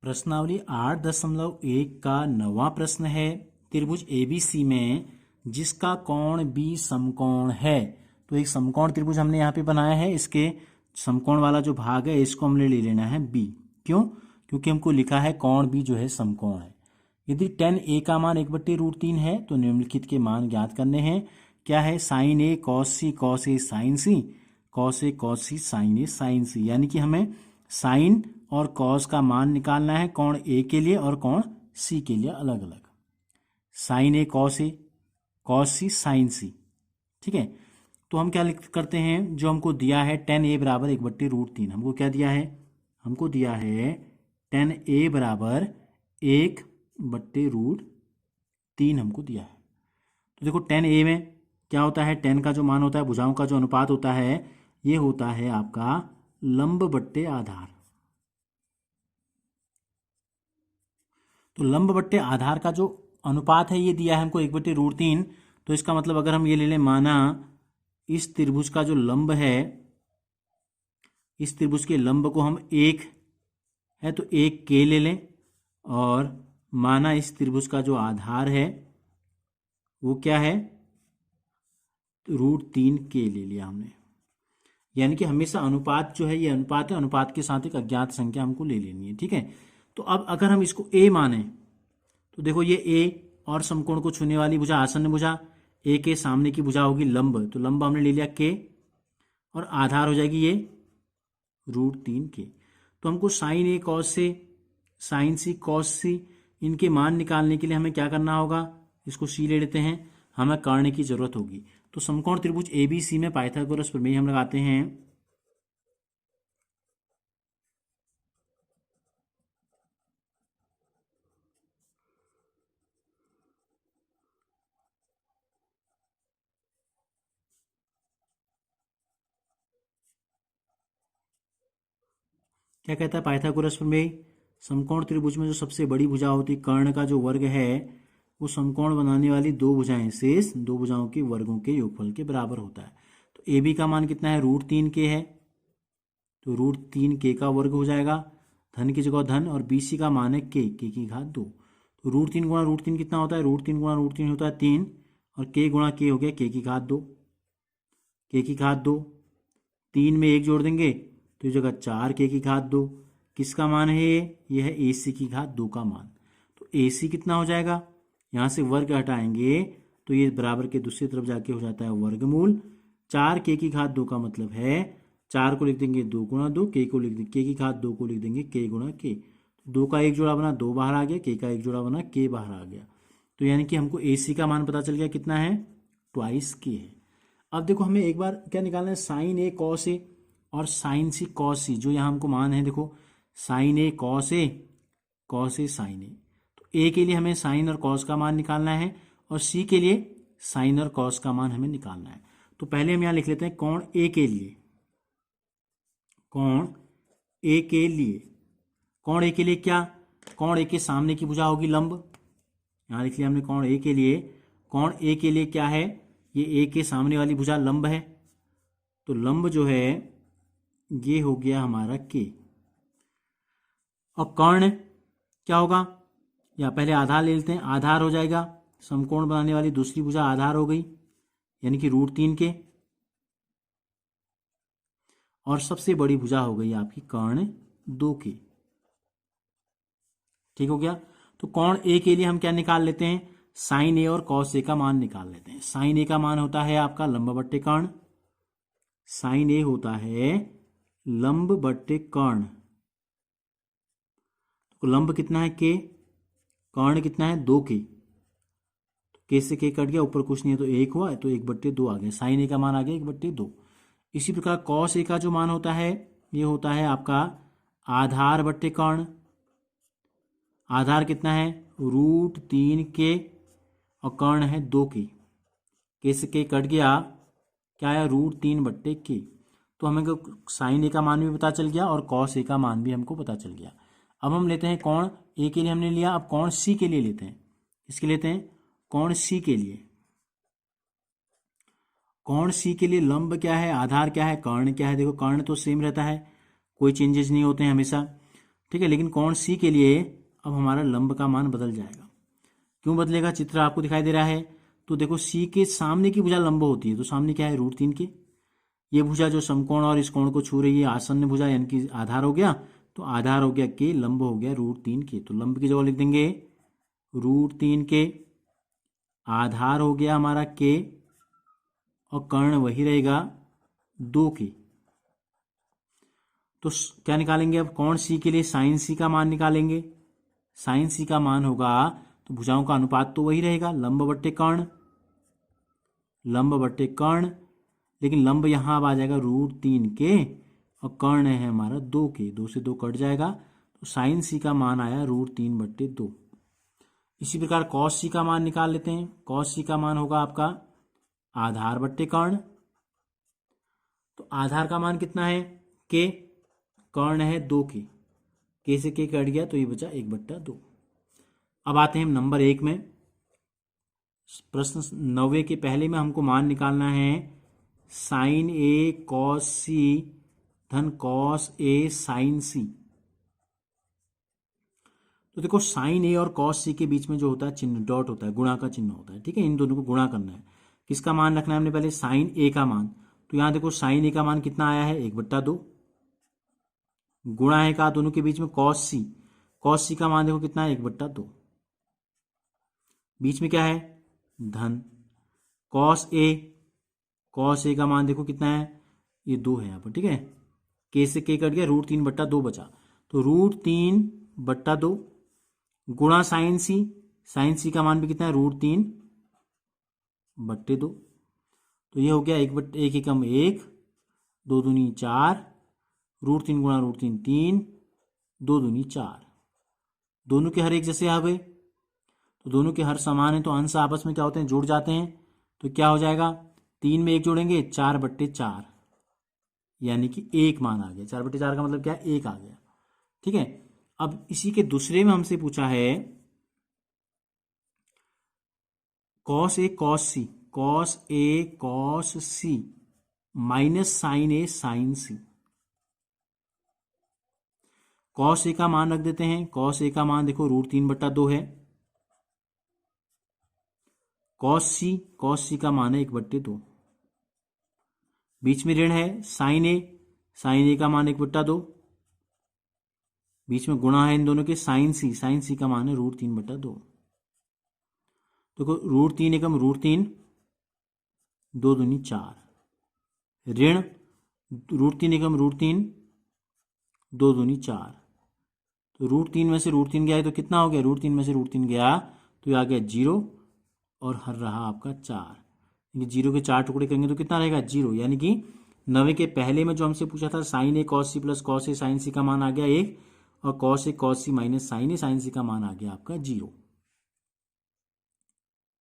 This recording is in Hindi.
प्रश्नावली 8.1 का 9वां प्रश्न है। त्रिभुज एबीसी में जिसका कोण बी समकोण है। तो एक समकोण त्रिभुज हमने यहाँ पे बनाया है, इसके समकोण वाला जो भाग है इसको हमने ले लेना है बी। क्यों? क्योंकि हमको लिखा है कोण बी जो है समकोण है। यदि tan a का मान 1/√3 है तो निम्नलिखित के मान ज्ञात करने हैं। क्या है? sin a cos c cos a sin c cos a cos c sin a sin c, यानी कि हमें साइन और कॉस का मान निकालना है कोण ए के लिए और कोण सी के लिए अलग अलग। साइन ए कॉस सी साइन सी। ठीक है, तो हम क्या करते हैं, जो हमको दिया है tan a बराबर 1/√3, हमको क्या दिया है? हमको दिया है tan a बराबर 1/√3 हमको दिया है। तो देखो tan a में क्या होता है, tan का जो मान होता है, भुजाओं का जो अनुपात होता है, ये होता है आपका लंब बट्टे आधार। तो लंब बट्टे आधार का जो अनुपात है ये दिया है हमको 1/√3। तो इसका मतलब अगर हम ये ले लें, माना इस त्रिभुज का जो लंब है, इस त्रिभुज के लंब को हम 1 है तो 1 के ले लें, और माना इस त्रिभुज का जो आधार है वो क्या है, √3 के ले लिया हमने। यानी कि हमेशा अनुपात जो है, ये अनुपात है, अनुपात के साथ एक अज्ञात संख्या हमको ले लेनी है। ठीक है, तो अब अगर हम इसको a माने तो देखो ये a और समकोण को छूने वाली भुजा आसन्न भुजा, a के सामने की भुजा होगी लंब, तो लंब हमने ले लिया k और आधार हो जाएगी ये √3 के। तो हमको साइन a कॉस से साइन सी कॉस सी इनके मान निकालने के लिए हमें क्या करना होगा, इसको c ले लेते हैं, हमें करने की जरूरत होगी। तो समकोण त्रिभुज एबीसी में पाइथागोरस प्रमेय हम लगाते हैं। क्या कहता है पाइथागोरस प्रमेय? समकोण त्रिभुज में जो सबसे बड़ी भुजा होती है, कर्ण का जो वर्ग है, वो समकोण बनाने वाली दो भुजाएं शेष दो भुजाओं के वर्गों के योगफल के बराबर होता है। तो ए बी का मान कितना है, √3 के है, तो √3 के का वर्ग हो जाएगा, धन की जगह धन, और बी सी का मान है के की घात 2। तो √3 गुणा √3 कितना होता है, √3 गुणा √3 होता है 3, और के गुणा के हो गया के की घात 2, के की घात 2। 3 में 1 जोड़ देंगे तो इस जगह 4 के की घात 2। किसका मान है ये है ए सी की घात 2 का मान। तो ए सी कितना हो जाएगा, यहाँ से वर्ग हटाएंगे तो ये बराबर के दूसरी तरफ जाके हो जाता है वर्गमूल। 4 के की घात 2 का मतलब है 4 को लिख देंगे 2 गुणा 2, के को लिख देंगे के की घात 2 को लिख देंगे के गुणा के। 2 का एक जोड़ा बना 2 बाहर आ गया, के का एक जोड़ा बना के बाहर आ गया। तो यानी कि हमको ए सी का मान पता चल गया कितना है, ट्वाइस के है। अब देखो हमें एक बार क्या निकालना है, साइन ए कॉस ए और साइन सी कॉस सी, जो यहाँ हमको मान है, देखो sign A cos A sign ए। तो ए के लिए हमें साइन और कॉस का मान निकालना है, और सी के लिए साइन और कॉस का मान हमें निकालना है। तो पहले हम यहाँ लिख लेते हैं कोण ए के लिए, कोण ए के लिए, कोण ए के लिए क्या, कोण ए के सामने की भुजा होगी लंब, यहाँ लिख लिया हमने कोण ए के लिए। कोण ए के लिए क्या है, ये ए के सामने वाली भुजा लंब है, तो लंब जो है ये हो गया हमारा के। और कर्ण क्या होगा, या पहले आधार ले लेते हैं, आधार हो जाएगा समकोण बनाने वाली दूसरी भुजा आधार हो गई, यानी कि √3 के, और सबसे बड़ी भुजा हो गई आपकी कर्ण 2 की। ठीक हो गया। तो कोण ए के लिए हम क्या निकाल लेते हैं, साइन ए और कॉस ए का मान निकाल लेते हैं। साइन ए का मान होता है आपका लंब बट्टे कर्ण, साइन ए होता है लंब बट्टे कर्ण। तो लंब कितना है के, कर्ण कितना है 2 के, तो के से के कट गया, ऊपर कुछ नहीं है तो 1 हुआ, तो 1/2 आ गया, साइन ए का मान आ गया 1/2। इसी प्रकार कॉस ए का जो मान होता है ये होता है आपका आधार बट्टे कर्ण। आधार कितना है, √3 के, और कर्ण है 2 के से के कट गया, क्या है √3/के। तो हमें साइन ए का मान भी पता चल गया और कॉस ए का मान भी हमको पता चल गया। अब हम लेते हैं कोण ए के लिए हमने लिया, अब कोण सी के लिए लेते हैं। इसके लेते हैं कोण सी के लिए। कोण सी के लिए लंब क्या है, आधार क्या है, कर्ण क्या है, देखो कर्ण तो सेम रहता है, कोई चेंजेस नहीं होते हैं हमेशा। ठीक है, लेकिन कोण सी के लिए अब हमारा लंब का मान बदल जाएगा। क्यों बदलेगा? चित्र आपको दिखाई दे रहा है। तो देखो सी के सामने की भुजा लंब होती है, तो सामने क्या है? √3 के। ये भुजा जो समकोण और इस कोण को छू रही है आसन्न भुजा यानी कि आधार हो गया, तो आधार हो गया के, लंब हो गया √3 के। तो लंब की जगह लिख देंगे √3 के, आधार हो गया हमारा के, और कर्ण वही रहेगा 2 के। तो क्या निकालेंगे अब? कोण सी के लिए साइन सी का मान निकालेंगे। साइन सी का मान होगा, तो भुजाओं का अनुपात तो वही रहेगा, लंब बट्टे कर्ण, लंब बट्टे कर्ण, लेकिन लंब यहां अब आ जाएगा √3 के, और कर्ण है हमारा 2 के, 2 से 2 कट जाएगा, तो साइन सी का मान आया √3/2। इसी प्रकार कॉस सी का मान निकाल लेते हैं। कॉस सी का मान होगा आपका आधार बट्टे कर्ण, तो आधार का मान कितना है? के, कर्ण है 2 के से के कट गया, तो ये बचा 1/2। अब आते हैं नंबर 1 में। प्रश्न 9 के पहले में हमको मान निकालना है साइन ए कॉस सी धन कॉस ए साइन सी। तो देखो साइन ए और कॉस सी के बीच में जो होता है चिन्ह डॉट होता है, गुणा का चिन्ह होता है। ठीक है, इन दोनों को गुणा करना है। किसका मान रखना है हमने? पहले साइन ए का मान। तो यहां देखो साइन ए का मान कितना आया है? 1/2। गुणा है का दोनों के बीच में कॉस सी। कॉस सी का मान देखो कितना है? 1/2। बीच में क्या है? धन कॉस ए। कॉस ए का मान देखो कितना है? ये 2 है यहाँ पर। ठीक है, के से के कट गया, √3/2 बचा, तो √3/2 गुणा साइन सी। साइन सी का मान भी कितना है? √3/2। तो ये हो गया 1 एकम 1, 2 दूनी 4, √3 गुणा √3 3, 2 दूनी 4। दोनों के हर एक जैसे आ गए, तो दोनों के हर समान है, तो अंश आपस में क्या होते हैं? जुड़ जाते हैं। तो क्या हो जाएगा? 3 में 1 जोड़ेंगे, 4/4, यानी कि 1 मान आ गया। 4/4 का मतलब क्या है? 1 आ गया। ठीक है, अब इसी के दूसरे में हमसे पूछा है cos A cos C, cos A cos C minus sign A sign C. Cos A का मान रख देते हैं। कॉस ए का मान देखो √3/2 है। कॉस सी का मान है 1/2। बीच में ऋण है साइन ए का मान 1/2। बीच में गुणा है इन दोनों के साइन सी का मान है √3/2। देखो √3 एकम √3, 2 दूनी 4, ऋण √3 एकम √3, 2 दूनी 4, तो √3 में से √3 गया है तो कितना हो गया? √3 में से √3 गया तो ये आ गया 0, और हर रहा आपका 4। 0 के 4 टुकड़े करेंगे तो कितना रहेगा? 0। यानी कि 9 के पहले में जो हमसे पूछा था sign A cos C plus cos A sign सी का मान आ गया 1, और cos A cos C minus sign A sign सी का मान आ गया आपका 0।